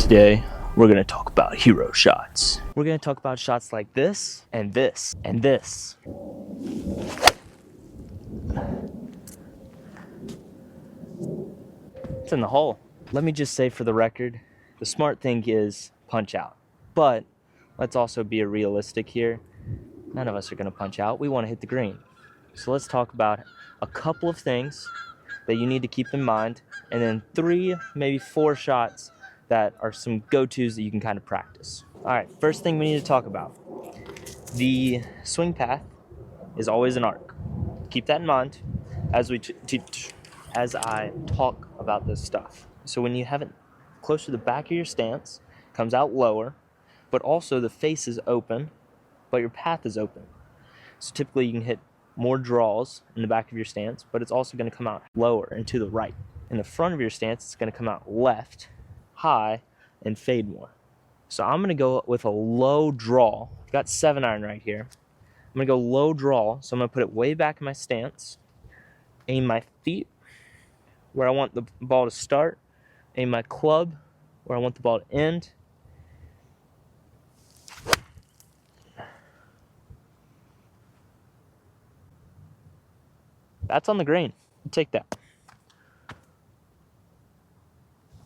Today, we're going to talk about hero shots. We're going to talk about shots like this, and this, and this. It's in the hole. Let me just say for the record, the smart thing is punch out. But let's also be realistic here. None of us are going to punch out. We want to hit the green. So let's talk about a couple of things that you need to keep in mind, and then 3, maybe 4 shots that are some go-tos that you can kind of practice. All right, first thing we need to talk about. The swing path is always an arc. Keep that in mind as I talk about this stuff. So when you have it close to the back of your stance, it comes out lower, but also the face is open, but your path is open. So typically you can hit more draws in the back of your stance, but it's also going to come out lower and to the right. In the front of your stance, it's going to come out left, high, and fade more. So I'm going to go with a low draw. I've got 7-iron right here. I'm going to go low draw, so I'm going to put it way back in my stance, aim my feet where I want the ball to start, aim my club where I want the ball to end. That's on the green. Take that.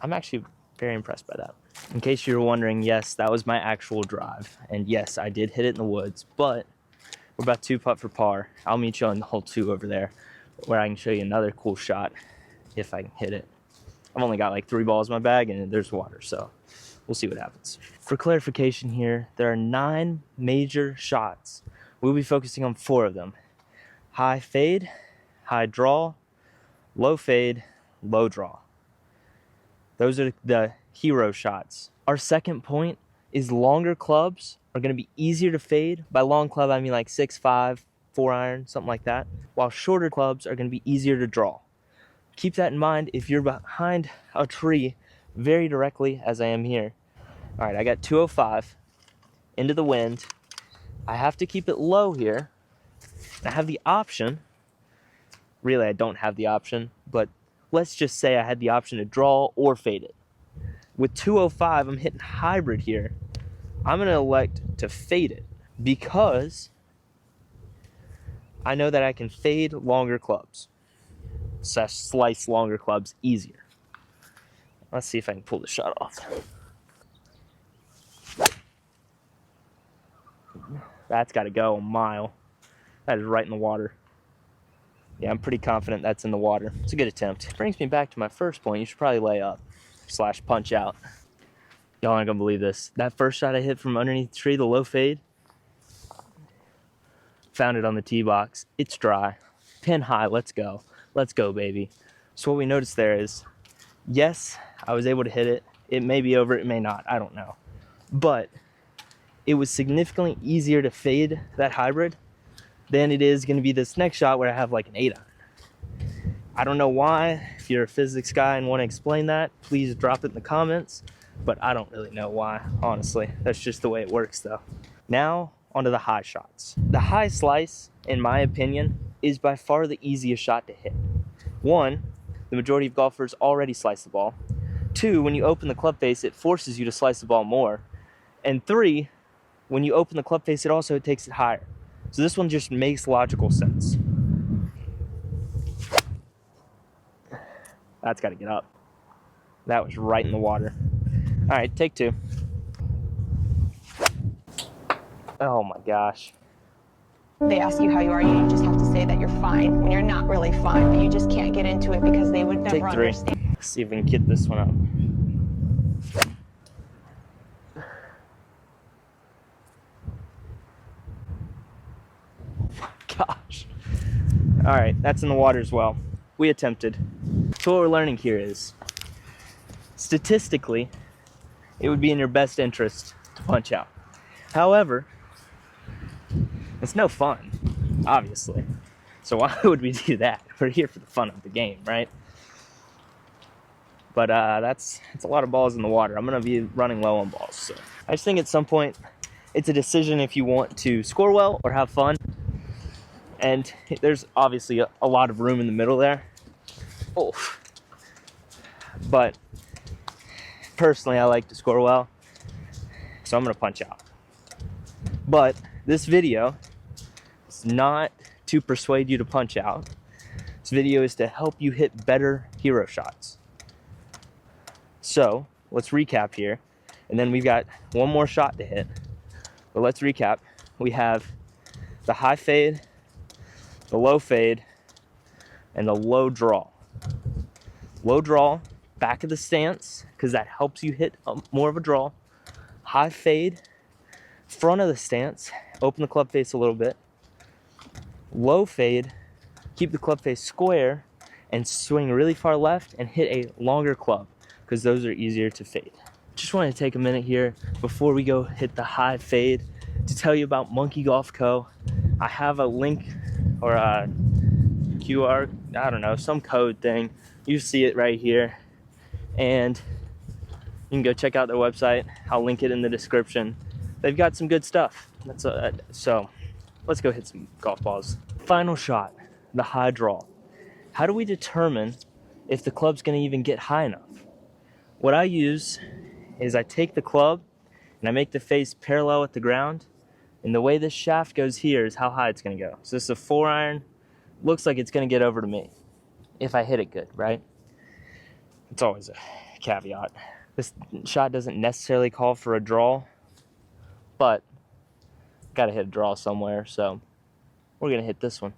I'm actually very impressed by that. In case you were wondering, yes, that was my actual drive. And yes, I did hit it in the woods, but we're about 2 putt for par. I'll meet you on hole 2 over there, where I can show you another cool shot if I can hit it. I've only got like 3 balls in my bag and there's water, so we'll see what happens. For clarification here, there are 9 major shots. We'll be focusing on 4 of them. High fade, high draw, low fade, low draw. Those are the hero shots. Our second point is longer clubs are going to be easier to fade. By long club, I mean like 6-5, 4-iron, something like that. While shorter clubs are going to be easier to draw. Keep that in mind if you're behind a tree very directly as I am here. All right, I got 205 into the wind. I have to keep it low here. I have the option. Really, I don't have the option, but let's just say I had the option to draw or fade it. With 205, I'm hitting hybrid here. I'm going to elect to fade it because I know that I can fade longer clubs. So slice longer clubs easier. Let's see if I can pull the shot off. That's got to go a mile. That is right in the water. Yeah, I'm pretty confident that's in the water. It's a good attempt. It brings me back to my first point. You should probably lay up / punch out. Y'all aren't gonna believe this. That first shot I hit from underneath the tree, the low fade, found it on the tee box. It's dry. Pin high, let's go. Let's go, baby. So what we noticed there is, yes, I was able to hit it. It may be over, it may not, I don't know. But it was significantly easier to fade that hybrid than it is gonna be this next shot where I have like an 8-iron. I don't know why. If you're a physics guy and wanna explain that, please drop it in the comments. But I don't really know why, honestly. That's just the way it works though. Now, onto the high shots. The high slice, in my opinion, is by far the easiest shot to hit. 1, the majority of golfers already slice the ball. 2, when you open the club face, it forces you to slice the ball more. And 3, when you open the club face, it also takes it higher. So this one just makes logical sense. That's gotta get up. That was right in the water. All right, take 2. Oh my gosh. They ask you how you are, you just have to say that you're fine when you're not really fine, but you just can't get into it because they would never Take 3. understand. Let's see if we can get this one up. Gosh. All right, that's in the water as well. We attempted. So what we're learning here is, statistically, it would be in your best interest to punch out. However, it's no fun, obviously. So why would we do that? We're here for the fun of the game, right? But it's a lot of balls in the water. I'm gonna be running low on balls. So I just think at some point, it's a decision if you want to score well or have fun. And there's obviously a lot of room in the middle there. Oh. But personally, I like to score well, so I'm gonna punch out. But this video is not to persuade you to punch out. This video is to help you hit better hero shots. So let's recap here, and then we've got one more shot to hit. But let's recap. We have the high fade, the low fade, and the low draw. Low draw, back of the stance, because that helps you hit more of a draw. High fade, front of the stance, open the club face a little bit. Low fade, keep the club face square and swing really far left and hit a longer club, because those are easier to fade. Just want to take a minute here before we go hit the high fade to tell you about Monkey Golf Co. I have a link or a QR, I don't know, some code thing. You see it right here, and you can go check out their website. I'll link it in the description. They've got some good stuff. So let's go hit some golf balls. Final shot, the high draw. How do we determine if the club's gonna even get high enough? What I use is I take the club and I make the face parallel with the ground, and the way this shaft goes here is how high it's gonna go. So this is a 4-iron, looks like it's gonna get over to me if I hit it good, right? It's always a caveat. This shot doesn't necessarily call for a draw, but gotta hit a draw somewhere, so we're gonna hit this one.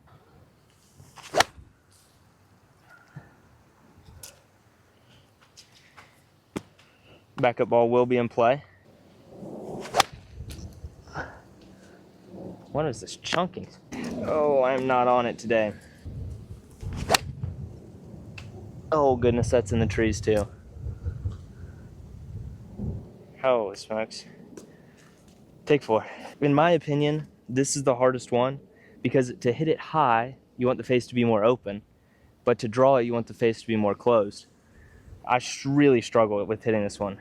Backup ball will be in play. What is this chunking? Oh, I'm not on it today. Oh goodness, that's in the trees too. Holy smokes. Take 4. In my opinion, this is the hardest one, because to hit it high, you want the face to be more open, but to draw it, you want the face to be more closed. I really struggle with hitting this one.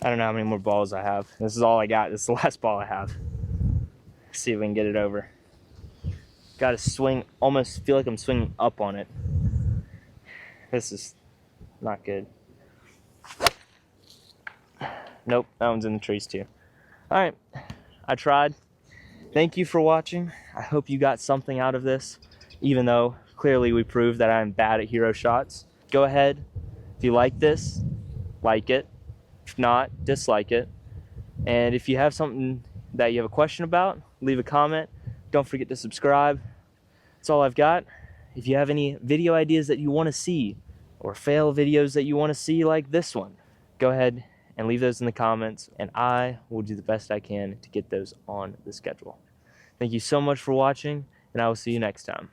I don't know how many more balls I have. This is all I got. This is the last ball I have. Let's see if we can get it over. Got to swing, almost feel like I'm swinging up on it. This is not good. Nope, that one's in the trees too. All right, I tried. Thank you for watching. I hope you got something out of this, even though clearly we proved that I'm bad at hero shots. Go ahead, if you like this, like it. If not, dislike it. And if you have something that you have a question about, leave a comment. Don't forget to subscribe. That's all I've got. If you have any video ideas that you want to see, or fail videos that you want to see like this one, go ahead and leave those in the comments, and I will do the best I can to get those on the schedule. Thank you so much for watching, and I will see you next time.